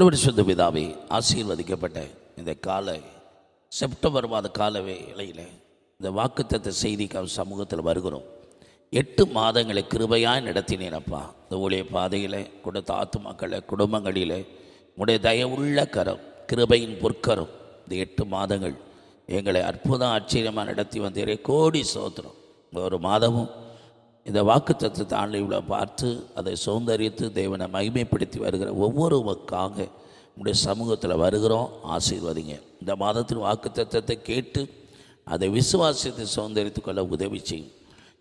பரிசுத்த பிதாவே, ஆசீர்வதிக்கப்பட்ட இந்த காலை செப்டம்பர் மாத கால வேளையில் இந்த வாக்குத்தத்த செய்திக்கு சமூகத்தில் வருகிறோம். 8 மாதங்களை கிருபையாய் நடத்தினேனப்பா. இந்த ஊழிய பாதையில் கொடுத்த ஆத்துமாக்களை குடும்பங்களில் உடைய தயவுள்ள கரம், கிருபையின் பொற்கரம் இந்த 8 மாதங்கள் எங்களை அற்புதம் ஆச்சரியமாக நடத்தி வந்தீரே. கோடி சோத்திரம். ஒரு மாதமும் இந்த வாக்குத்தத்தத்தை ஆன்லைனில் பார்த்து அதை சௌந்தரியத்து தேவனை மகிமைப்படுத்தி வருகிற ஒவ்வொருவருக்காக உடைய சமூகத்தில் வருகிறோம். ஆசீர்வதிங்க. இந்த மாதத்தின் வாக்குத்தத்தத்தை கேட்டு அதை விசுவாசத்தை சௌந்தரித்து கொள்ள உதவி செய்யும்.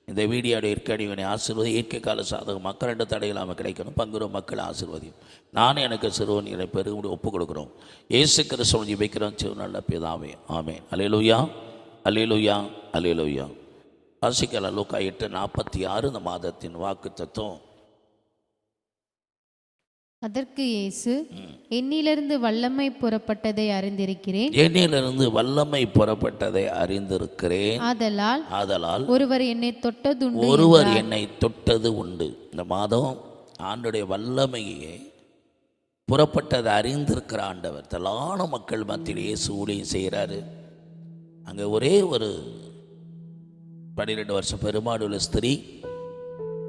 இந்த வீடியோடைய இருக்கடிவனை ஆசீர்வதி. இயற்கை கால சாதகம் மக்கள் 2 தடையில்லாமல் கிடைக்கணும். பங்குற மக்கள் ஆசீர்வதியும். நானும் எனக்கு சிறுவன் என்னை பெருகும்படி ஒப்புக் கொடுக்குறோம். இயேசு கிறிஸ்துவின் ஜெபிக்கிறோம் நல்ல பிதாவே, ஆமென். அல்லேலூயா, அல்லேலூயா, அல்லேலூயா. வாசிக்கலாம். லூக்கா 8:46 இந்த மாதத்தின் வாக்குத்தத்தம். அதற்கு இயேசு, என்னிலிருந்து வல்லமை புறப்பட்டதை அறிந்திருக்கிறேன். என்னிலிருந்து வல்லமை புறப்பட்டதை அறிந்திருக்கிறேன். ஆதலால் ஒருவர் என்னை தொட்டது உண்டு. இந்த மாதம் ஆண்டுடைய வல்லமையே புறப்பட்டதை அறிந்திருக்கிற ஆண்டவர் தலான மக்கள் மத்தியில் இயேசு ஊழியம் செய்கிறாரு. அங்கே ஒரே ஒரு 12 வருஷம் பெருமாடுள்ள ஸ்திரீ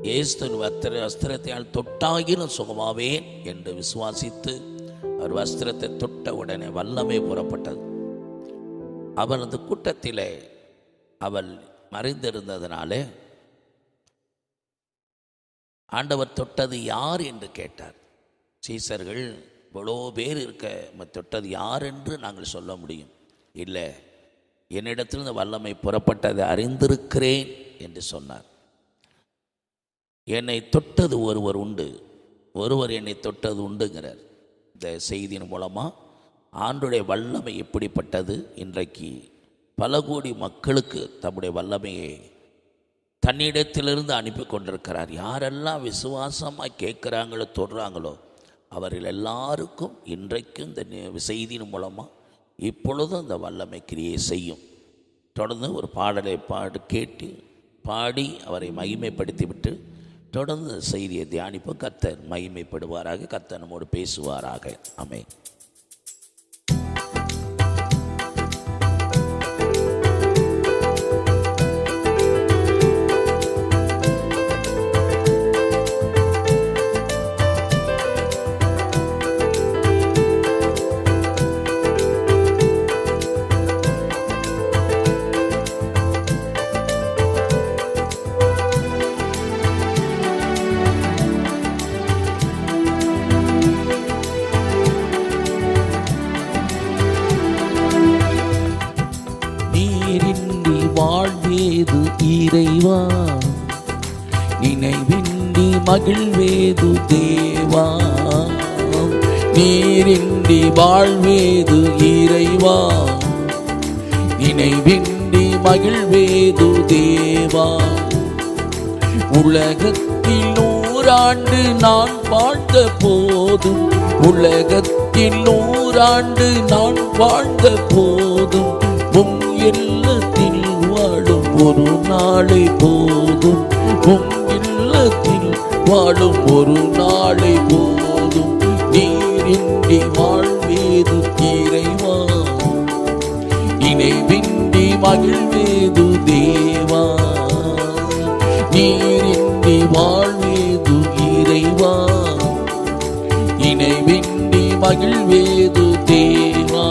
இயேசுவின் வஸ்திரத்தையால் தொட்டாகிலும் சுகமாவேன் என்று விசுவாசித்து அவர் வஸ்திரத்தை தொட்ட உடனே வல்லமை புறப்பட்டது. அவள் அந்த கூட்டத்திலே அவள் மறைந்திருந்ததினாலே ஆண்டவர் தொட்டது யார் என்று கேட்டார். சீசர்கள் இவ்வளோ பேர் இருக்க தொட்டது யார் என்று நாங்கள் சொல்ல முடியும். இல்லை, என்னிடத்திலிருந்து வல்லமை புறப்பட்டதை அறிந்திருக்கிறேன் என்று சொன்னார். என்னை தொட்டது ஒருவர் உண்டு, ஒருவர் என்னை தொட்டது உண்டுங்கிறார். இந்த செய்தியின் மூலமாக ஆண்டுடைய வல்லமை எப்படிப்பட்டது, இன்றைக்கு பல கோடி மக்களுக்கு தம்முடைய வல்லமையை தன்னிடத்திலிருந்து அனுப்பி கொண்டிருக்கிறார். யாரெல்லாம் விசுவாசமாக கேட்குறாங்களோ தொடுறாங்களோ அவர்கள் எல்லாருக்கும் இன்றைக்கும் இந்த செய்தியின் மூலமாக இப்பொழுதும் இந்த வல்லமை கிரியை செய்யும். தொடர்ந்து ஒரு பாடலை கேட்டு பாடி அவரை மகிமைப்படுத்திவிட்டு தொடர்ந்து செய்தியை தியானிப்போம். கர்த்தர் மகிமைப்படுவாராக. கர்த்தர் நம்மோடு பேசுவாராக. ஆமென். வாழ்வேது இறைவா, நினைவின்றி மகிழ்வேது தேவா. நீரின்றி வாழ்வேது இறைவா, நினைவின்றி மகிழ்வேது தேவா. உலகத்தில் 100 ஆண்டு நான் வாழ்ந்த போதும், உலகத்தில் 100 ஆண்டு நான் வாழ்ந்த போதும், உம் இல்லத்தில் வாழும் ஒரு நாளை போதும், உம் இல்லத்தில் வாழும் ஒரு நாளை போதும். நீரின்றி வாழ்வேது இறைவா, நினைவின்றி மகிழ்வேது தேவா. நீரின்றி வாழ்வேது இறைவா, நினைவின்றி மகிழ்வேது தேவா.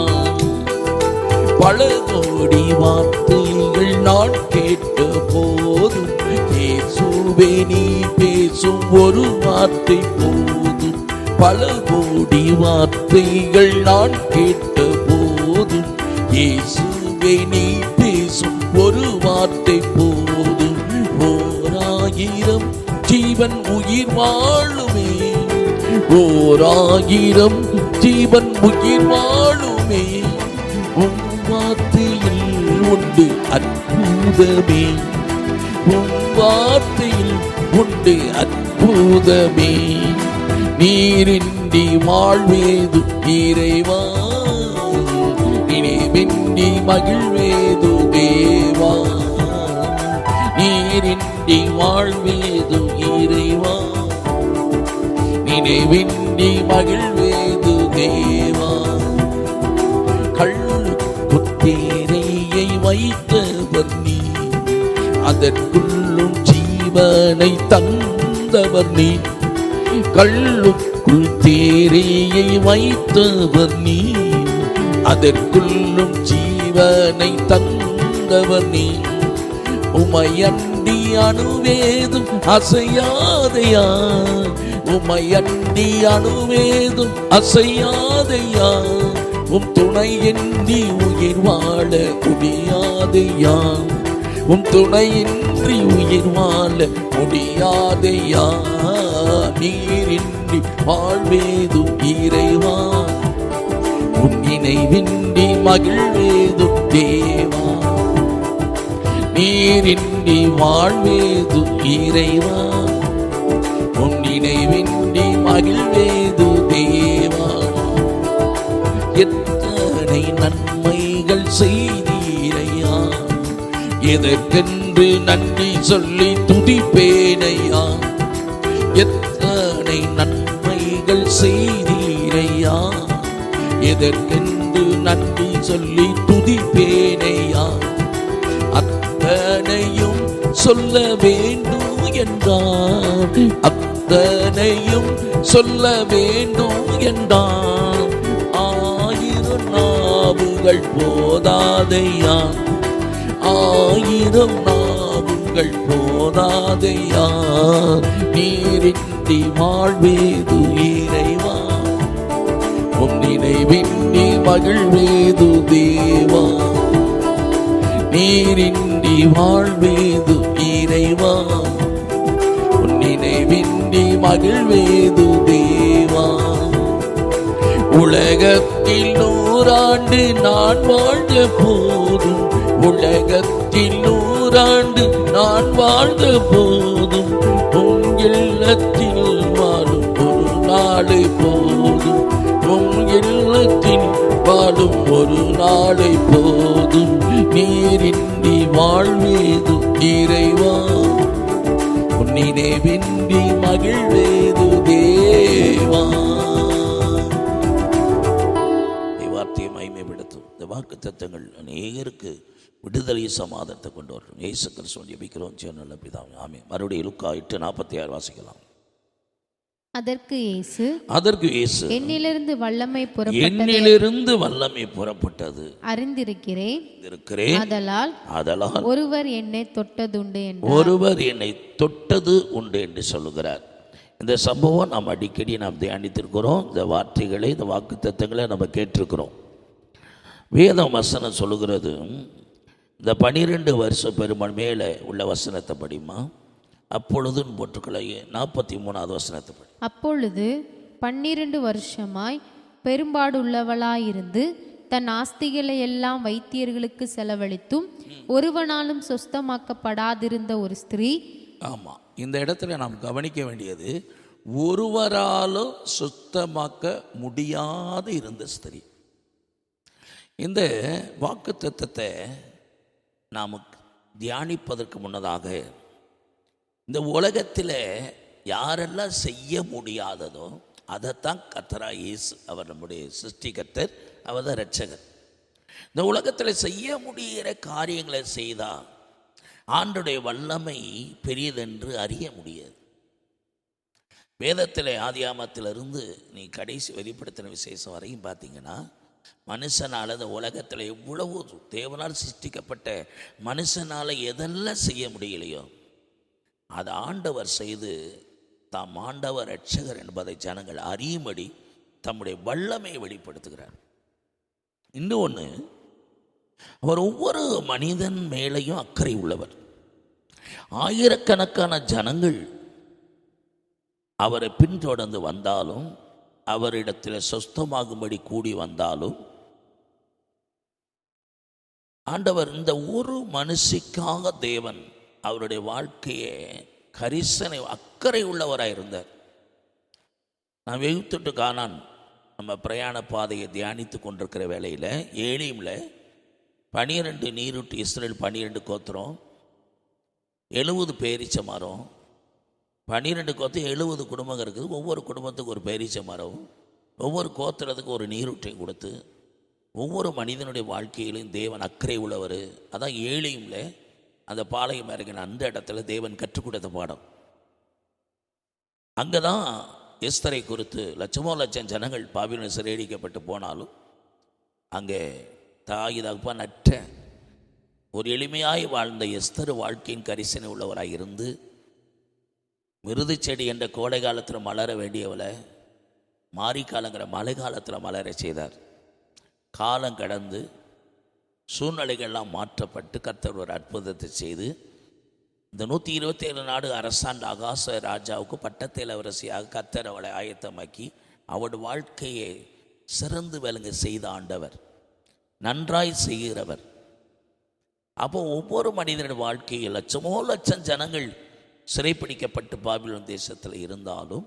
பல கோடி வார்த்தைகள் நான் கேட்ட போதும், இயேசுவே நீ பேசும் ஒரு வார்த்தை போதும். பல கோடி வார்த்தைகள் நான் கேட்ட போதும், இயேசுவே நீ பேசும் ஒரு வார்த்தை போதும். 1000 ஜீவன் உயிர் வாழுமே, 1000 ஜீவன் உயிர் வாழுமே. உம் வார்த்தையில் உண்டு அற்புதமே, உம் வார்த்தையில் உண்டு அற்புதமே. நீரின்றி வாழ்வேது இறைவா, நினைவின்றி மகிழ்வேது தேவா. நீரின்றி வாழ்வேது இறைவா, நினைவின்றி மகிழ்வேது தேவா. கள்ளுக்குத்தேரையை வைத்தவர் நீ, அதற்குள்ளும் ஜீவனை தந்தவர் நீ. கள்ளுக்குள் தேரையை வைத்தவர் நீ, அதற்குள்ளும் ஜீவனை தந்தவர் நீ. உமையண்டி அணுவேதும் அசையாதையா, உமையண்டி அணுவேதும் அசையாதையா. உம் துணையின்றி உயிர் வாழ முடியாதையா, உம் துணையின்றி உயிர் வாழ முடியாதையா. நீரின்றி வாழ்வேதும் இறைவா, உன் நினைவின்றி மகிழ்வேதும் தேவா. நீரின்றி வாழ்வேதும் இறைவா, உன் நினைவின்றி மகிழ்வேது தேவா. எத்தனை நன்மைகள் செய்தீரையா, எதற்கென்று நன்றி சொல்லி துதிப்பேனையா. எத்தனை நன்மைகள் செய்தீரையா, எதற்கென்று நன்றி சொல்லி துதிப்பேனையா. அத்தனையும் சொல்ல வேண்டும் என்றான், அத்தனையும் சொல்ல வேண்டும் என்றான். 1000 நாவுகள் போதாதையா, 1000 நாவுகள் போதாதையா. நீரின்றி வாழ்வேது இறைவா, உன் நினைவின்றி மகிழ்வேது தேவா. நீரின்றி வாழ்வேது இறைவா, உன் நினைவின்றி மகிழ்வேது தேவா. உலகத்தில் 100 ஆண்டு நான் வாழ்ந்த போதும், உலகத்தில் 100 ஆண்டு நான் வாழ்ந்த போதும், உன் இல்லத்தில் வாழும் ஒரு நாளை போதும், உன் இல்லத்தில் வாழும் ஒரு நாளை போதும். நீரின்றி வாழ்வேது இறைவா, உன் நினைவின்றி மகிழ்வேது தேவா. வார்த்தையை மகிமைப்படுத்தும் இந்த வாக்கு தத்தங்கள் அநேகருக்கு விடுதலை சமாதானத்தை கொண்டு வரும். இயேசு கிறிஸ்துவின் ஜெபிக்கிறோம் ஜீவனுள்ள பிதாவே, ஆமென். மறுபடியும் லூக்கா 8:46 வாசிக்கலாம். அதற்கு இயேசு, என்னிலிருந்து வல்லமை புறப்பட்டது அறிந்திருக்கிறேன். ஆதலால் ஒருவர் என்னை தொட்டது உண்டு என்று சொல்லுகிறார். இந்த சம்பவம் நாம் அடிக்கடி நாம் தியானித்திருக்கிறோம். இந்த வார்த்தைகளை, இந்த வாக்குத்தத்தங்களை நம்ம கேட்டிருக்கிறோம். வேத வசனம் சொல்லுகிறது, இந்த 12 வருஷ பெருமாள் மேலே உள்ள வசனத்தை படிமா. அப்பொழுது போட்டுக்களை 43வது வசனத்தை படி. அப்பொழுது 12 வருஷமாய் பெரும்பாடுள்ளவளாயிருந்து தன் ஆஸ்திகளை எல்லாம் வைத்தியர்களுக்கு செலவழித்தும் ஒருவனாலும் சொஸ்தமாக்கப்படாதிருந்த ஒரு ஸ்திரீ. ஆமாம், இந்த இடத்துல நாம் கவனிக்க வேண்டியது, ஒருவராலும் சுத்தமாக்க முடியாது இருந்த ஸ்திரீ. இந்த வாக்குத்தத்தத்தை நாம் தியானிப்பதற்கு முன்னதாக, இந்த உலகத்தில் யாரெல்லாம் செய்ய முடியாததோ அதைத்தான் கர்த்தராகிய இயேசு, அவர் நம்முடைய சிருஷ்டிகர்த்தர், அவர் தான் இரட்சகர். இந்த உலகத்தில் செய்ய முடிகிற காரியங்களை செய்தால் ஆண்டவருடைய வல்லமை பெரியதென்று அறிய முடியாது. வேதத்தில் ஆதியாமத்திலிருந்து நீ கடைசி வெளிப்படுத்தின விசேஷம் வரையும் பார்த்தீங்கன்னா, மனுஷனால் இந்த உலகத்தில் எவ்வளவு தேவனால் சிருஷ்டிக்கப்பட்ட மனுஷனால் எதெல்லாம் செய்ய முடியலையோ அது ஆண்டவர் செய்து தாம் ஆண்டவர் இரட்சகர் என்பதை ஜனங்கள் அறியும்படி தம்முடைய வல்லமையை வெளிப்படுத்துகிறார். இன்னொன்று, அவர் ஒவ்வொரு மனிதன் மேலேயும் அக்கறை உள்ளவர். ஆயிரக்கணக்கான ஜனங்கள் அவரை பின்தொடர்ந்து வந்தாலும், அவரிடத்தில் சொஸ்தமாகும்படி கூடி வந்தாலும், ஆண்டவர் இந்த ஒரு மனுஷிக்காக தேவன் அவருடைய வாழ்க்கையை கரிசனை அக்கறை உள்ளவராக இருந்தார். நான் எகிப்து கானான் நம்ம பிரயாண பாதையை தியானித்து கொண்டிருக்கிற வேளையில் ஏலிமில் 12 நீரூட்டு இஸ்ரேல் 12 கோத்திரம் 70 பேரீச்ச மரம், 12 கோத்திரம் 70 குடும்பங்கள் இருக்குது. ஒவ்வொரு குடும்பத்துக்கு ஒரு பேரீச்ச மரம், ஒவ்வொரு கோத்திரத்துக்கும் ஒரு நீரூற்றை கொடுத்து ஒவ்வொரு மனிதனுடைய வாழ்க்கையிலும் தேவன் அக்கறை உள்ளவர். அதான் ஏழையும்ல அந்த பாளையம் இறங்கின அந்த இடத்துல தேவன் கற்றுக் கொடுத்த பாடம். அங்கே தான் எஸ்தரை குறித்து லட்சம் ஜனங்கள் பாபிலோனில் சிறையடிக்கப்பட்டு போனாலும் அங்கே தாய் தகப்பன் அற்ற ஒரு எளிமையாய் வாழ்ந்த எஸ்தர் வாழ்க்கையின் கரிசனை உள்ளவராக இருந்து மிருது செடி என்ற கோடை காலத்தில் மலர வேண்டியவளை மாரிக்காலங்கிற மழை காலத்தில் மலர செய்தார். காலம் கடந்து சூழ்நிலைகள்லாம் மாற்றப்பட்டு கர்த்தர் ஒரு அற்புதத்தை செய்து இந்த 127 நாடு அரசாண்ட ஆகாச ராஜாவுக்கு பட்டத்தில் இளவரசியாக கர்த்தர் அவளை ஆயத்தமாக்கி அவள் வாழ்க்கையை சிறந்து விளங்க செய்த ஆண்டவர், நன்றாய் செய்கிறவர். அப்போ ஒவ்வொரு மனிதனுடைய வாழ்க்கையில் லட்சம் ஜனங்கள் சிறைப்பிடிக்கப்பட்டு பாபிலோன் தேசத்தில் இருந்தாலும்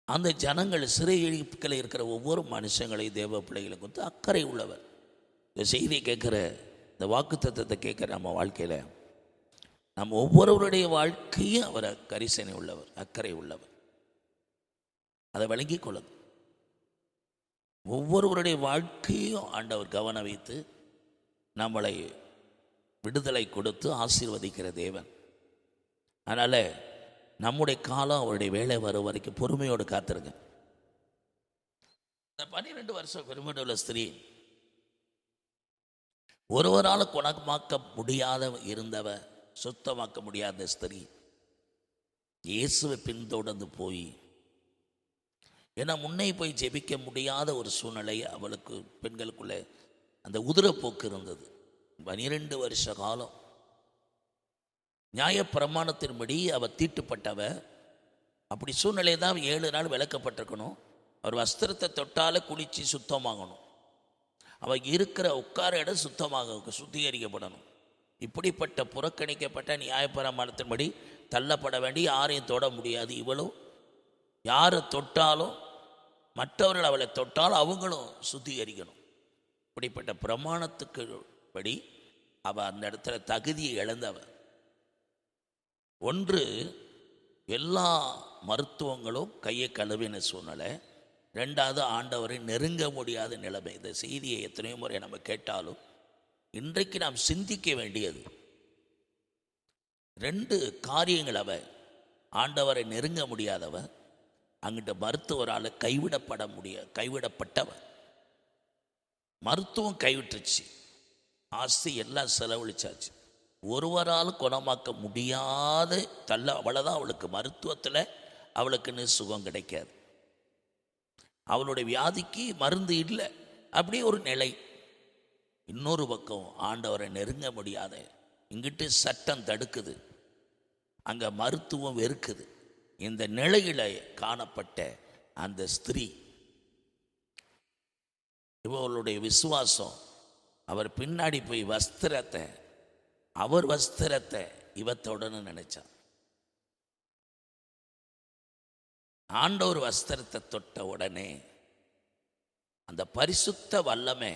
அந்த ஜனங்கள் சிறையிழிப்புகளில் இருக்கிற ஒவ்வொரு மனுஷங்களையும் தேவ பிள்ளைகளை குறித்து அக்கறை உள்ளவர். இந்த செய்தியை கேட்குற, இந்த வாக்குத்தத்தத்தை கேட்குற நம்ம வாழ்க்கையில் நம்ம ஒவ்வொருவருடைய வாழ்க்கையும் அவரை கரிசனை உள்ளவர், அக்கறை உள்ளவர். அதை விளங்கி கொள்ளுங்க. ஒவ்வொருவருடைய வாழ்க்கையும் ஆண்டவர் கவனம் வைத்து நம்மளை விடுதலை கொடுத்து ஆசீர்வதிக்கிற தேவன். அதனால் நம்முடைய காலம் அவருடைய வேலை வரும் வரைக்கும் பொறுமையோடு காத்திருங்க. இந்த 12 வருஷம் பெருமையுள்ள ஸ்திரீ ஒருவரால் குணமாக்க முடியாத இருந்தவ, சுத்தமாக்க முடியாத ஸ்திரீ இயேசுவை பின்தொடர்ந்து போய், ஏன்னா முன்னே போய் ஜெபிக்க முடியாத ஒரு சூழ்நிலை அவளுக்கு, பெண்களுக்குள்ளே அந்த உதிரப்போக்கு இருந்தது. 12 வருஷ காலம் நியாயப்பிரமாணத்தின்படி அவள் தீட்டுப்பட்டவ. அப்படி சூழ்நிலை தான் 7 நாள் விளக்கப்பட்டிருக்கணும். அவர் வஸ்திரத்தை தொட்டால குளித்து சுத்தமாகணும். அவள் இருக்கிற உட்கார இடம் சுத்திகரிக்கப்படணும். இப்படிப்பட்ட புறக்கணிக்கப்பட்ட நியாயப்பிரமாணத்தின்படி தள்ளப்பட வேண்டி யாரையும் தொட முடியாது. இவளும் யாரை தொட்டாலும், மற்றவர்கள் அவளை தொட்டாலும் அவங்களும் சுத்திகரிக்கணும். இப்படிப்பட்ட பிரமாணத்துக்கு படி அவள் அந்த இடத்துல தகுதியை இழந்தவள். ஒன்று, எல்லா மருத்துவங்களும் கையை கழுவின சூழ்நிலை. 2வது, ஆண்டவரை நெருங்க முடியாத நிலைமை. இந்த செய்தியை எத்தனையோ முறை நம்ம கேட்டாலும் இன்றைக்கு நாம் சிந்திக்க வேண்டியது 2 காரியங்கள். அவ ஆண்டவரை நெருங்க முடியாதவ, அங்கிட்ட மருத்துவரால் கைவிடப்பட்டவ. மருத்துவம் கைவிட்டுச்சு, ஆஸ்தி எல்லாம் செலவழிச்சாச்சு. ஒருவரால் குணமாக்க முடியாத அவ்வளோதான் அவளுக்கு. மருத்துவத்தில் அவளுக்குன்னு சுகம் கிடைக்காது. அவளுடைய வியாதிக்கு மருந்து இல்லை, அப்படியே ஒரு நிலை. இன்னொரு பக்கம் ஆண்டவரை நெருங்க முடியாத, இங்கிட்டு சட்டம் தடுக்குது, அங்கே மருத்துவம் வெறுக்குது. இந்த நிலையில் காணப்பட்ட அந்த ஸ்திரீ, இவளுடைய விசுவாசம் அவர் பின்னாடி போய் அவர் வஸ்திரத்தை இவத்தோடன்னு நினைச்சான். ஆண்டவர் வஸ்திரத்தை தொட்ட உடனே அந்த பரிசுத்த வல்லமை,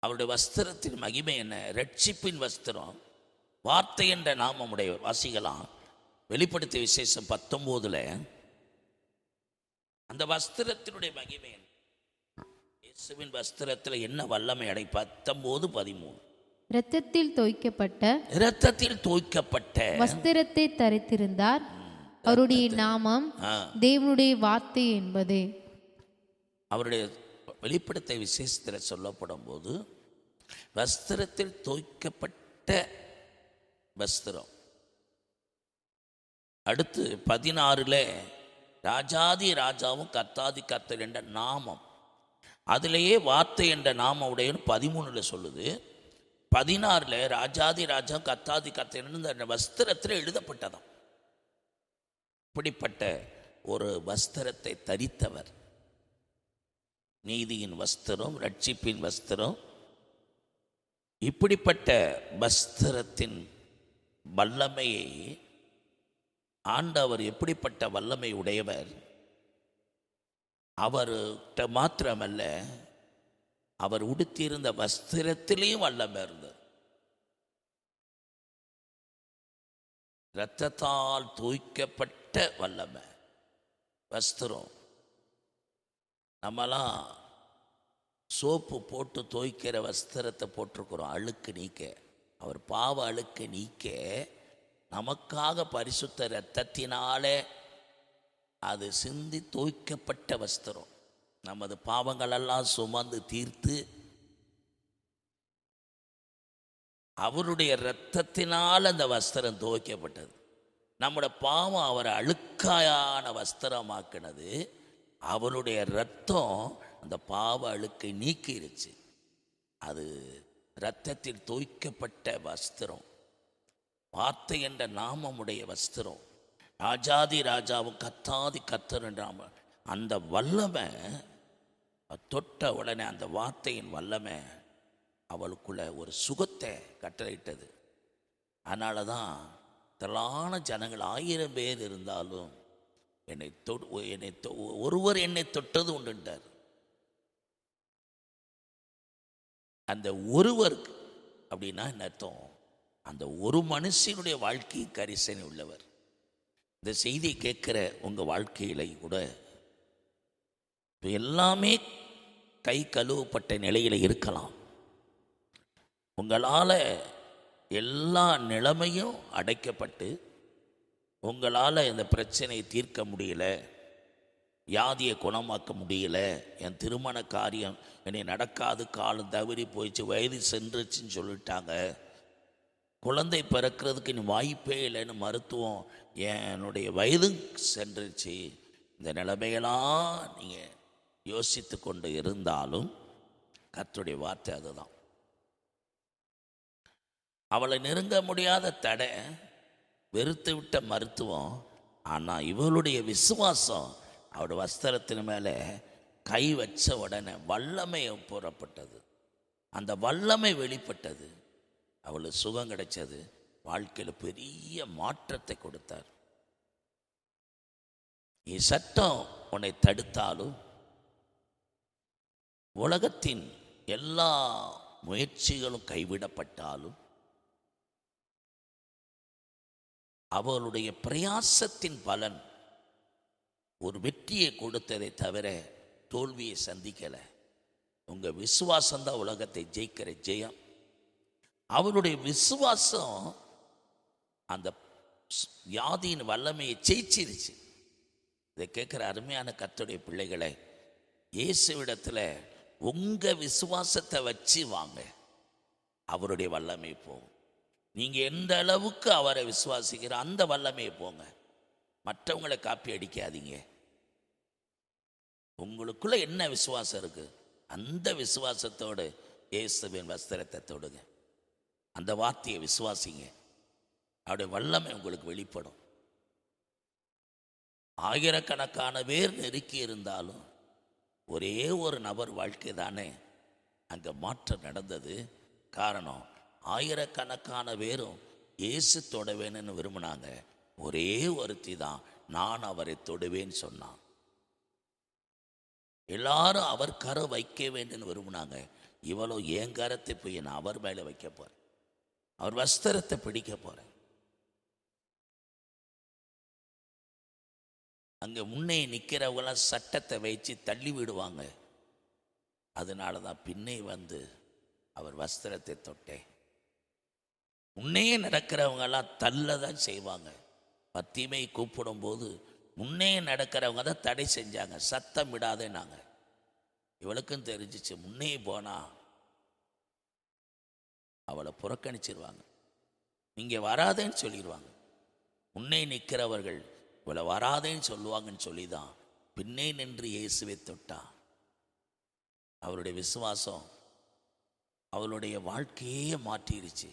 அவருடைய வஸ்திரத்தின் மகிமை என்ன? ரட்சிப்பின் வஸ்திரம், வார்த்தை என்ற நாமமுடைய வாசிகளாம். வெளிப்படுத்திய விசேஷம் 19 அந்த வஸ்திரத்தினுடைய மகிமை என்ன? இயேசுவின் வஸ்திரத்தில் என்ன வல்லமை அடை? 19:13 இரத்தத்தில் தோய்க்கப்பட்ட வஸ்திரத்தை தரித்திருந்தார். அவருடைய நாமம் தேவனுடைய வார்த்தை என்பதே. அவருடைய வெளிப்படுத்த விசேஷத்தில் சொல்லப்படும் போது வஸ்திரத்தில் தோய்க்கப்பட்ட வஸ்திரம். அடுத்து 16 ராஜாதி ராஜாவும் கர்த்தாதி கர்த்தர் என்ற நாமம், அதிலேயே வார்த்தை என்ற நாமம் உடையன்னு 13 சொல்லுது. 16 ராஜாதி ராஜா கர்த்தாதி கர்த்தர் அந்த வஸ்திரத்தில் எழுதப்பட்டதாம். இப்படிப்பட்ட ஒரு வஸ்திரத்தை தரித்தவர், நீதியின் வஸ்திரம், ரட்சிப்பின் வஸ்திரம். இப்படிப்பட்ட வஸ்திரத்தின் வல்லமையை ஆண்டவர் எப்படிப்பட்ட வல்லமை உடையவர்! அவர்கிட்ட மாத்திரமல்ல, அவர் உடுத்தியிருந்த வஸ்திரத்திலேயும் வல்லமை இருந்தது. இரத்தத்தால் தோய்க்கப்பட்ட வல்லமை. வஸ்திரம், நம்மலாம் சோப்பு போட்டு துவைக்கிற வஸ்திரத்தை போட்டிருக்கிறோம் அழுக்கு நீக்க. அவர் பாவ அழுக்கு நீக்க நமக்காக பரிசுத்த இரத்தத்தினாலே அது சிந்தி துவைக்கப்பட்ட வஸ்திரம். நமது பாவங்களெல்லாம் சுமந்து தீர்த்து அவருடைய இரத்தத்தினால் அந்த வஸ்திரம் துவைக்கப்பட்டது. நம்முடைய பாவம் அவரை அழுக்காயான வஸ்திரமாக்கினது. அவருடைய இரத்தம் அந்த பாவ அழுக்கை நீக்கிருச்சு. அது இரத்தத்தில் தோய்க்கப்பட்ட வஸ்திரம், வார்த்தை என்ற நாமமுடைய வஸ்திரம், ராஜாதி ராஜாவும் கத்தாதி கத்தர் என்ற அந்த வல்லமை தொட்ட உடனே அந்த வார்த்தையின் வல்லமை அவளுக்குள்ள ஒரு சுகத்தை கட்டளையிட்டது. அதனால தான் திரளான ஜனங்கள் 1000 பேர் இருந்தாலும் ஒருவர் என்னை தொட்டது உண்டுட்டார். அந்த ஒருவருக்கு அப்படின்னா என்ன அர்த்தம்? அந்த ஒரு மனுஷனுடைய வாழ்க்கை கரிசனை உள்ளவர். இந்த செய்தியை கேட்குற உங்கள் வாழ்க்கையில கூட எல்லாமே கை கழுவப்பட்ட நிலையில் இருக்கலாம். உங்களால் எல்லா நிலைமையும் அடைக்கப்பட்டு உங்களால் இந்த பிரச்சனையை தீர்க்க முடியல, வியாதியை குணமாக்க முடியல, என் திருமண காரியம் என்னை நடக்காது, காலம் தவறி போயிடுச்சு, வயது சென்றுச்சுன்னு சொல்லிட்டாங்க, குழந்தை பிறக்கிறதுக்கு நீ வாய்ப்பே இல்லைன்னு மருத்துவம், என்னுடைய வயது சென்றுச்சு, இந்த நிலைமையெல்லாம் நீங்கள் யோசித்து கொண்டு இருந்தாலும் கர்த்தருடைய வார்த்தை அதுதான். அவளை நெருங்க முடியாத தடை, வெறுத்து விட்ட மருத்துவம். ஆனால் இவளுடைய விசுவாசம் அவருடைய வஸ்திரத்தின் மேலே கை வச்ச உடனே வல்லமை போறப்பட்டது. அந்த வல்லமை வெளிப்பட்டது. அவளுக்கு சுகம் கிடைச்சது. வாழ்க்கையில் பெரிய மாற்றத்தை கொடுத்தார். சட்டம் உன்னை தடுத்தாலும், உலகத்தின் எல்லா முயற்சிகளும் கைவிடப்பட்டாலும், அவளுடைய பிரயாசத்தின் பலன் ஒரு வெற்றியை கொடுத்ததை தவிர தோல்வியை சந்திக்கலை. உங்கள் விசுவாசம்தான் உலகத்தை ஜெயிக்கிற ஜெயம். அவருடைய விசுவாசம் அந்த வியாதியின் வல்லமையை ஜெயிச்சிருச்சு. இதை கேட்குற அருமையான கர்த்தருடைய பிள்ளைகளை, இயேசுவிடத்தில் உங்கள் விசுவாசத்தை வச்சு வாங்க, அவருடைய வல்லமை போகும். நீங்கள் எந்த அளவுக்கு அவரை விசுவாசிக்கிற அந்த வல்லமையை போங்க. மற்றவங்களை காப்பி அடிக்காதீங்க. உங்களுக்குள்ள என்ன விசுவாசம் இருக்கு, அந்த விசுவாசத்தோடு இயேசுவின் வஸ்திரத்தை தொடுங்க. அந்த வார்த்தையை விசுவாசிங்க. அவருடைய வல்லமை உங்களுக்கு வெளிப்படும். ஆயிரக்கணக்கான பேர் நெருக்கி இருந்தாலும் ஒரே ஒரு நபர் வாழ்க்கை தானே அங்கே மாற்றம் நடந்தது. காரணம், ஆயிரக்கணக்கான பேரும் இயேசு தொடுவேன்னு விரும்பினாங்க. ஒரே ஒருத்தி தான் நான் அவரை தொடுவேன்னு சொன்னான். எல்லாரும் அவர் கரை வைக்க வேண்டும் விரும்பினாங்க. இவளோ என் கரத்தை போய் நான் அவர் மேலே வைக்க போறேன், அவர் வஸ்திரத்தை பிடிக்க போறேன். அங்கே முன்னே நிற்கிறவங்களாம் சட்டத்தை வச்சு தள்ளி விடுவாங்க. அதனால தான் பின்னே வந்து அவர் வஸ்திரத்தை தொட்டேன். முன்னே நடக்கிறவங்கெல்லாம் தள்ள தான் செய்வாங்க. பத்திமை கூப்பிடும் போது முன்னே நடக்கிறவங்க தான் தடை செஞ்சாங்க, சத்தம் விடாதே. நாங்கள் இவளுக்கும் தெரிஞ்சிச்சு, முன்னே போனா அவளை புறக்கணிச்சிருவாங்க, இங்கே வராதேன்னு சொல்லிடுவாங்க. முன்னே நிற்கிறவர்கள் இவளை வராதேன்னு சொல்லுவாங்கன்னு சொல்லி தான் பின்னே நின்று இயேசுவை தொட்டா. அவருடைய விசுவாசம் அவளுடைய வாழ்க்கையே மாற்றிருச்சு,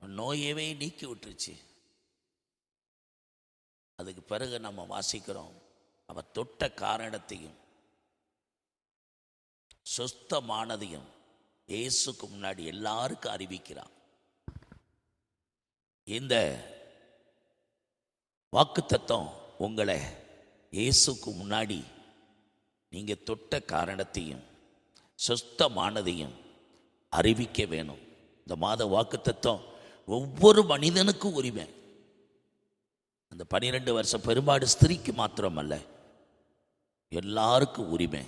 நோயவே நீக்கி விட்டுருச்சு. அதுக்கு பிறகு நம்ம வாசிக்கிறோம், அவர் தொட்ட காரணத்தையும் சொஸ்தமானதையும் இயேசுக்கு முன்னாடி எல்லாருக்கும் அறிவிக்கிறார். இந்த வாக்குத்தத்தம் உங்களை இயேசுக்கு முன்னாடி நீங்கள் தொட்ட காரணத்தையும் சொஸ்தமானதையும் அறிவிக்க வேணும். இந்த மாத வாக்குத்தத்தம் ஒவ்வொரு மனிதனுக்கும் உரிமை. அந்த 12 வருஷம் பெரும்பாடு ஸ்திரீக்கு மாத்திரமல்ல, எல்லாருக்கும் உரிமை.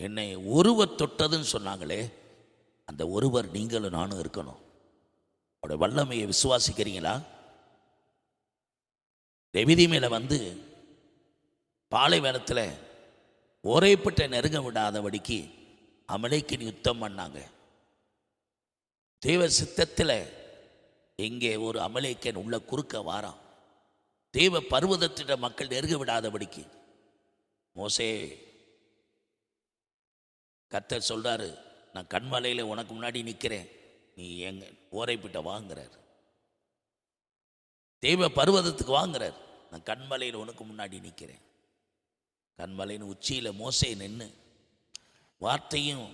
என்னை ஒருவர் தொட்டதுன்னு சொன்னாங்களே, அந்த ஒருவர் நீங்களும் நானும் இருக்கணும். அவருடைய வல்லமையை விசுவாசிக்கிறீங்களா? ரெவிதி மேலே வந்து பாலைவனத்தில் ஒரேப்பட்ட நெருங்க விடாதபடிக்கு அமலேக்கின் யுத்தம் பண்ணாங்க. தேவ சித்தத்தில் எங்கே ஒரு அமலேக்கன் உள்ள குறுக்க வாரான். தேவ பர்வதத்திட மக்கள் நெருங்க விடாதபடிக்கு மோசே கர்த்தர் சொல்றாரு, நான் கண்மலையில் உனக்கு முன்னாடி நிற்கிறேன், நீ எங்க ஓரைப்பிட்ட வாங்குறார். தேவ பர்வதத்துக்கு வாங்குறார். நான் கண்மலையில் உனக்கு முன்னாடி நிற்கிறேன். கண்மலையின் உச்சியில் மோசே நின்று வார்த்தையும்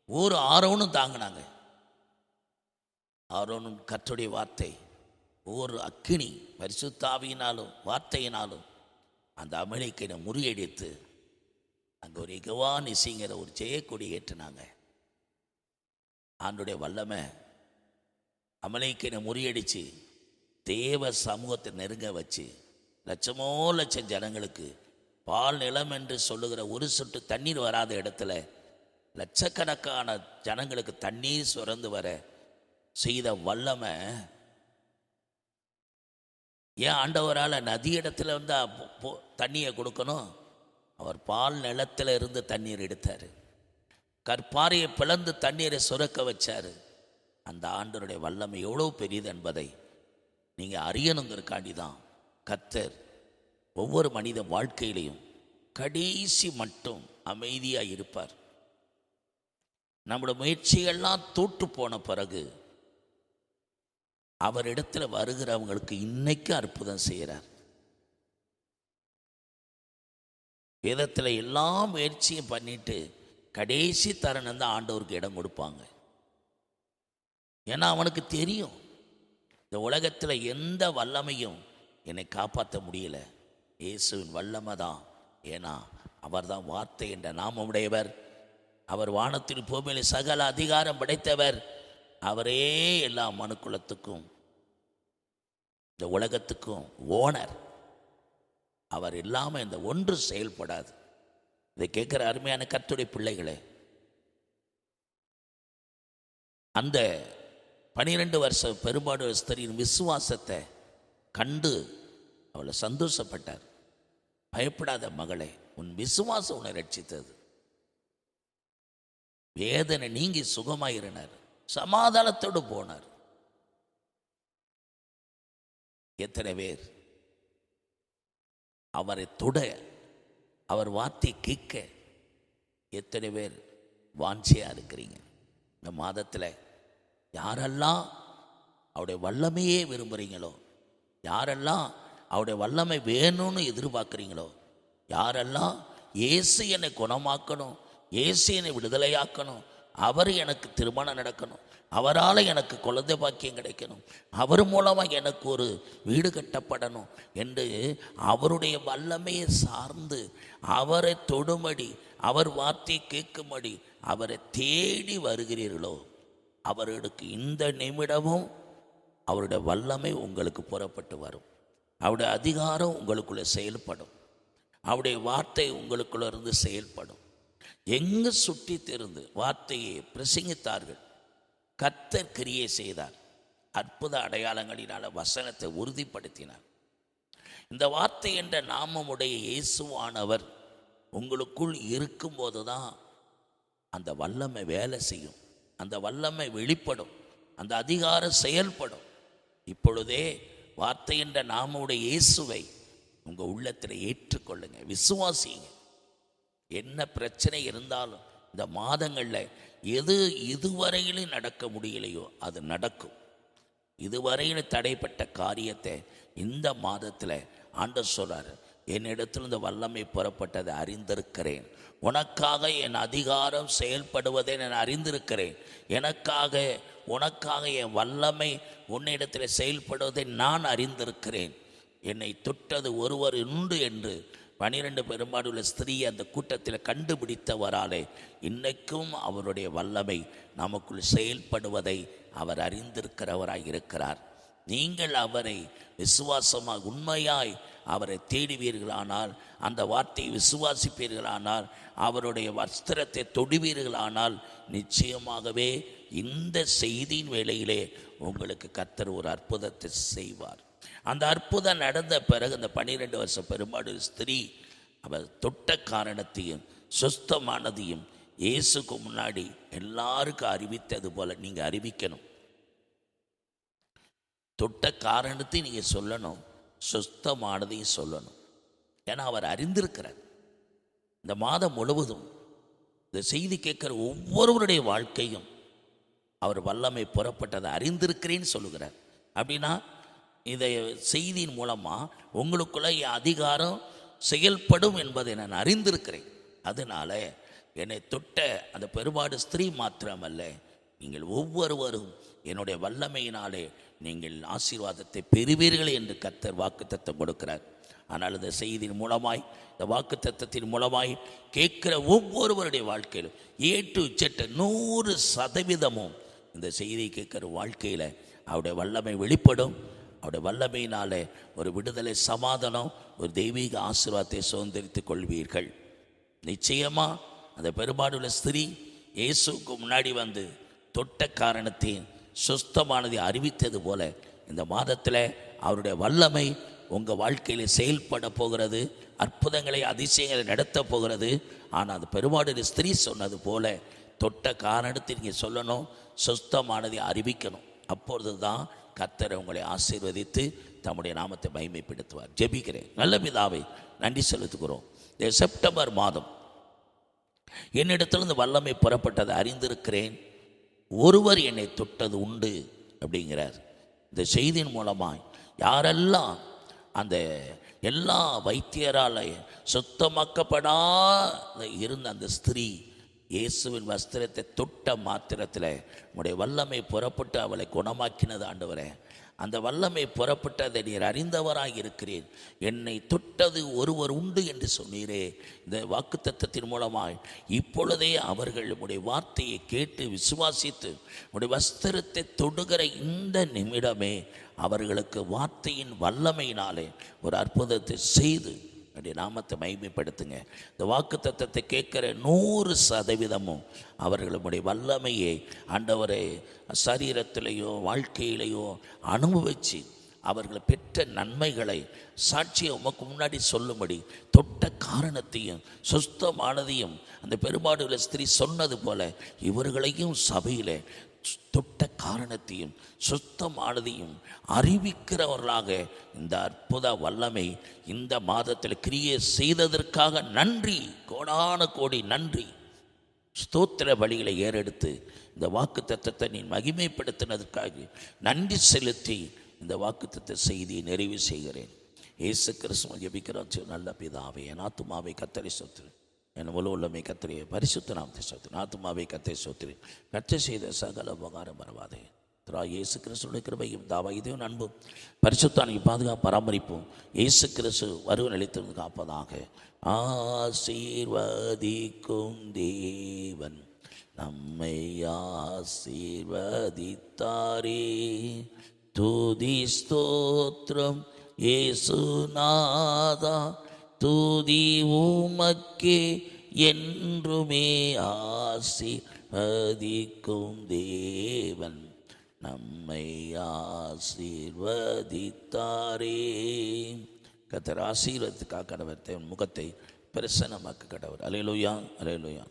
ஒரு ஆரோனும் தாங்கினாங்க. ஆரோனும் கர்த்தருடைய வார்த்தை ஒரு அக்கினி பரிசுத்தாவியினாலும் வார்த்தையினாலும் அந்த அமலேக்கனை முறியடித்து அங்கே ஒரு எகவா நிசிங்கிற ஒரு ஜெயக்கொடி ஏற்றினாங்க. ஆண்டுடைய வல்லமை அமலேக்கனை முறியடித்து தேவ சமூகத்தை நெருங்க வச்சு லட்சமோ லட்சம் ஜனங்களுக்கு பால் நிலம் என்று சொல்லுகிற ஒரு சொட்டு தண்ணீர் வராத இடத்துல லட்சக்கணக்கான ஜனங்களுக்கு தண்ணீர் சுரந்து வர செய்த வல்லமை. ஏன் ஆண்டவரால் நதி இடத்துல வந்து தண்ணியை கொடுக்கணும்? அவர் பால் நிலத்தில் இருந்து தண்ணீர் எடுத்தார். கற்பாறையை பிளந்து தண்ணீரை சுரக்க வச்சார். அந்த ஆண்டவருடைய வல்லமை எவ்வளோ பெரியது என்பதை நீங்கள் அறியணுங்கிறக்காண்டி தான் கர்த்தர் ஒவ்வொரு மனித வாழ்க்கையிலையும் கடைசி மட்டும் அமைதியாக இருப்பார். நம்முடைய முயற்சிகள்லாம் தோற்று போன பிறகு அவரிடத்தில் வருகிறவங்களுக்கு இன்னைக்கு அற்புதம் செய்கிறார். வேதத்தில் எல்லா முயற்சியும் பண்ணிட்டு கடைசி தருணம் தான் ஆண்டவருக்கு இடம் கொடுப்பாங்க. ஏன்னா அவனுக்கு தெரியும், இந்த உலகத்தில் எந்த வல்லமையும் என்னை காப்பாற்ற முடியல, இயேசுவின் வல்லமை தான். ஏன்னா அவர் தான் வார்த்தை என்ற நாமமுடையவர். அவர் வானத்தின் பூமியில் சகல அதிகாரம் படைத்தவர். அவரே எல்லா மனுக்குலத்துக்கும் இந்த உலகத்துக்கும் ஓனர். அவர் இல்லாமல் இந்த ஒன்று செயல்படாது. இதை கேட்குற அருமையான கர்த்தருடைய பிள்ளைகளே, அந்த 12 வருஷம் பெரும்பாடு ஸ்திரீயின் விசுவாசத்தை கண்டு அவளை சந்தோஷப்பட்டார். பயப்படாத மகளே, உன் விசுவாசம் உன்னை ரட்சித்தது. வேதனை நீங்கி சுகமாயிருந்தார், சமாதானத்தோடு போனார். எத்தனை பேர் அவரை தொட, அவர் வார்த்தை கேட்க எத்தனை பேர் வாஞ்சியா இருக்கிறீங்க? இந்த மாதத்தில் யாரெல்லாம் அவருடைய வல்லமையே விரும்புகிறீங்களோ, யாரெல்லாம் அவருடைய வல்லமை வேணும்னு எதிர்பார்க்குறீங்களோ, யாரெல்லாம் இயேசு என்னை குணமாக்கணும், இயேசு என்னை விடுதலையாக்கணும், அவர் எனக்கு திருமணம் நடக்கணும், அவரால் எனக்கு குழந்தை பாக்கியம் கிடைக்கணும், அவர் மூலமாக எனக்கு ஒரு வீடு கட்டப்படணும் என்று அவருடைய வல்லமையை சார்ந்து அவரை தொடும்படி, அவர் வார்த்தையை கேட்கும்படி அவரை தேடி வருகிறீர்களோ, அவர்களுக்கு இந்த நிமிடமும் அவருடைய வல்லமை உங்களுக்கு புறப்பட்டு வரும். அவருடைய அதிகாரம் உங்களுக்குள்ளே செயல்படும். அவருடைய வார்த்தை உங்களுக்குள்ள இருந்து செயல்படும். எங்கு சுற்றி திருந்து வார்த்தையை பிரசங்கித்தார்கள். கர்த்தர் கிரியை செய்தார். அற்புத அடையாளங்களினால வசனத்தை உறுதிப்படுத்தினார். இந்த வார்த்தை என்ற நாமமுடைய இயேசுவானவர் உங்களுக்குள் இருக்கும்போது தான் அந்த வல்லமை வேலை செய்யும், அந்த வல்லமை வெளிப்படும், அந்த அதிகாரம் செயல்படும். இப்பொழுதே வார்த்தை என்ற நாமமுடைய இயேசுவை உங்கள் உள்ளத்தில் ஏற்றுக்கொள்ளுங்க, விசுவாசிங்க. என்ன பிரச்சனை இருந்தாலும் இந்த மாதங்களில் எது இதுவரையிலும் நடக்க முடியலையோ அது நடக்கும். இதுவரையிலும் தடைப்பட்ட காரியத்தை இந்த மாதத்தில் ஆண்டவர் சொல்றார், என்னிடத்தில் இந்த வல்லமை புறப்பட்டதை அறிந்திருக்கிறேன், உனக்காக என் அதிகாரம் செயல்படுவதை நான் அறிந்திருக்கிறேன், உனக்காக என் வல்லமை உன்னிடத்தில் செயல்படுவதை நான் அறிந்திருக்கிறேன், என்னை தொட்டது ஒருவர் உண்டு என்று 12 பெரும்பாடுள்ள ஸ்திரீயை அந்த கூட்டத்தில் கண்டுபிடித்தவராலே இன்னைக்கும் அவருடைய வல்லமை நமக்குள் செயல்படுவதை அவர் அறிந்திருக்கிறவராய் இருக்கிறார். நீங்கள் அவரை விசுவாசமாக உண்மையாய் அவரை தேடுவீர்களானால், அந்த வார்த்தையை விசுவாசிப்பீர்களானால், அவருடைய வஸ்திரத்தை தொடுவீர்களானால், நிச்சயமாகவே இந்த செய்தியின் வேளையிலே உங்களுக்கு கர்த்தர் ஒரு அற்புதத்தை செய்வார். அந்த அற்புதம் நடந்த பிறகு அந்த 12 வருஷ பெரும்பாடு ஸ்திரீ அவர் தொட்ட காரணத்தையும் சுஸ்தமானதையும் இயேசுக்கு முன்னாடி எல்லாருக்கும் அறிவித்தது போல நீங்கள் அறிவிக்கணும். தொட்ட காரணத்தையும் நீங்கள் சொல்லணும், சுஸ்தமானதையும் சொல்லணும். ஏன்னா அவர் அறிந்திருக்கிறார். இந்த மாதம் முழுவதும் இந்த செய்தி கேட்குற ஒவ்வொருவருடைய வாழ்க்கையும் அவர் வல்லமை புறப்பட்டதை அறிந்திருக்கிறேன்னு சொல்லுகிறார். அப்படின்னா இந்த செய்தியின் மூலமாக உங்களுக்குள்ள அதிகாரம் செயல்படும் என்பதை நான் அறிந்திருக்கிறேன். அதனால என்னை தொட்ட அந்த பெரும்பாடு ஸ்திரீ மாத்திரமல்ல, நீங்கள் ஒவ்வொருவரும் என்னுடைய வல்லமையினாலே நீங்கள் ஆசீர்வாதத்தை பெறுவீர்கள் என்று கர்த்தர் வாக்குத்தத்தம் கொடுக்கிறார். ஆனால் இந்த செய்தியின் மூலமாய், இந்த வாக்குத்தத்தத்தின் மூலமாய் கேட்கிற ஒவ்வொருவருடைய வாழ்க்கையிலும் A to Z 100% இந்த செய்தியை கேட்கிற வாழ்க்கையில் அவருடைய வல்லமை வெளிப்படும். அவருடைய வல்லமையினாலே ஒரு விடுதலை, சமாதானம், ஒரு தெய்வீக ஆசீர்வாதத்தை சுதந்திரித்துக் கொள்வீர்கள். நிச்சயமாக அந்த பெரும்பாடுள்ள ஸ்திரீ இயேசுக்கு முன்னாடி வந்து தொட்ட காரணத்தையும் சுஸ்தமானதை அறிவித்தது போல இந்த மாதத்தில் அவருடைய வல்லமை உங்கள் வாழ்க்கையில் செயல்பட போகிறது. அற்புதங்களை, அதிசயங்களை நடத்த போகிறது. ஆனால் அந்த பெரும்பாடுள்ள ஸ்திரீ சொன்னது போல தொட்ட காரணத்தை நீங்கள் சொல்லணும், சுஸ்தமானதை அறிவிக்கணும். அப்பொழுது தான் கர்த்தர் உங்களை ஆசீர்வதித்து தம்முடைய நாமத்தை மகிமைப்படுத்துவார். ஜெபிக்கிறேன். நல்ல பிதாவே, நன்றி செலுத்துகிறோம். இந்த செப்டம்பர் மாதம் என்னிடத்திலிருந்து வல்லமை புறப்பட்டதை அறிந்திருக்கிறேன். ஒருவர் என்னை தொட்டது உண்டு அப்படிங்கிறார். இந்த செய்தியின் மூலமாய் யாரெல்லாம் அந்த எல்லா வைத்தியரால் சுத்தமாக்கப்படாத இருந்த அந்த ஸ்திரீ இயேசுவின் வஸ்திரத்தை தொட்ட மாத்திரத்தில் உடைய வல்லமை புறப்பட்டு அவளை குணமாக்கினது ஆண்டவரே. அந்த வல்லமை புறப்பட்டதை நீர் அறிந்தவராக இருக்கிறேன். என்னை தொட்டது ஒருவர் உண்டு என்று சொன்னீரே. இந்த வாக்குத்தத்தத்தின் மூலமாய் இப்பொழுதே அவர்கள் உடைய வார்த்தையை கேட்டு விசுவாசித்து உடைய வஸ்திரத்தை தொடுகிற இந்த நிமிடமே அவர்களுக்கு வார்த்தையின் வல்லமையினாலே ஒரு அற்புதத்தை செய்து அப்படி நாமத்தை மகிமைப்படுத்துங்க. இந்த வாக்குத்தத்தத்தை கேட்குற 100% அவர்களுடைய வல்லமையை ஆண்டவரை சரீரத்திலேயோ வாழ்க்கையிலேயோ அனுபவித்து அவர்கள் பெற்ற நன்மைகளை சாட்சியை உமக்கு முன்னாடி சொல்லும்படி தொட்ட காரணத்தையும் சுஸ்தமானதையும் அந்த பெரும்பாடுள்ள ஸ்திரீ சொன்னது போல இவர்களையும் சபையில் தொட்ட காரணத்தையும் சுத்தமானதையும் அறிவிக்கிறவர்களாக இந்த அற்புத வல்லமை இந்த மாதத்தில் கிரியை செய்ததற்காக நன்றி, கோடான கோடி நன்றி. ஸ்தோத்திர பலிகளை ஏறெடுத்து இந்த வாக்குத்தத்தத்தை நீ மகிமைப்படுத்தினதற்காக நன்றி செலுத்தி இந்த வாக்குத்தத்த செய்தியை நிறைவு செய்கிறேன். இயேசு கிறிஸ்துவை ஜெபிக்கிறோம் நல்ல பிதாவே. என் ஆத்துமாவை கர்த்தரை ஸ்தோத்திரம், என் முழு உள்ளமை கர்த்தரை பரிசுத்த நாமத்தை ஸ்தோத்திரம். ஆத்துமாவை கர்த்தரை ஸ்தோத்திரம். கர்த்தர் செய்த சகல உபகாரம் மறவாதே. இயேசு கிறிஸ்துடைய கிருபையும் தாவீதின் அன்பும் பரிசுத்தானின் பாதுகாப்பு பராமரிப்பும் இயேசு கிறிஸ்து வருவ நிலைத்திருந்து காப்பதாக. ஆசீர்வதிக்கும் தேவன் நம்மை ஆசீர்வதித்தாரே. துதி ஸ்தோத்திரம் இயேசுநாதா, துதி உமக்கே என்றுமே. ஆசீர்வதிக்கும் தேவன் நம்மை ஆசீர்வதித்தாரே. கர்த்தர் ஆசீர்வதித்துக்காக கடவர் முகத்தை பிரசன்னமாக்க கடவர். அல்லேலூயா, அல்லேலூயா.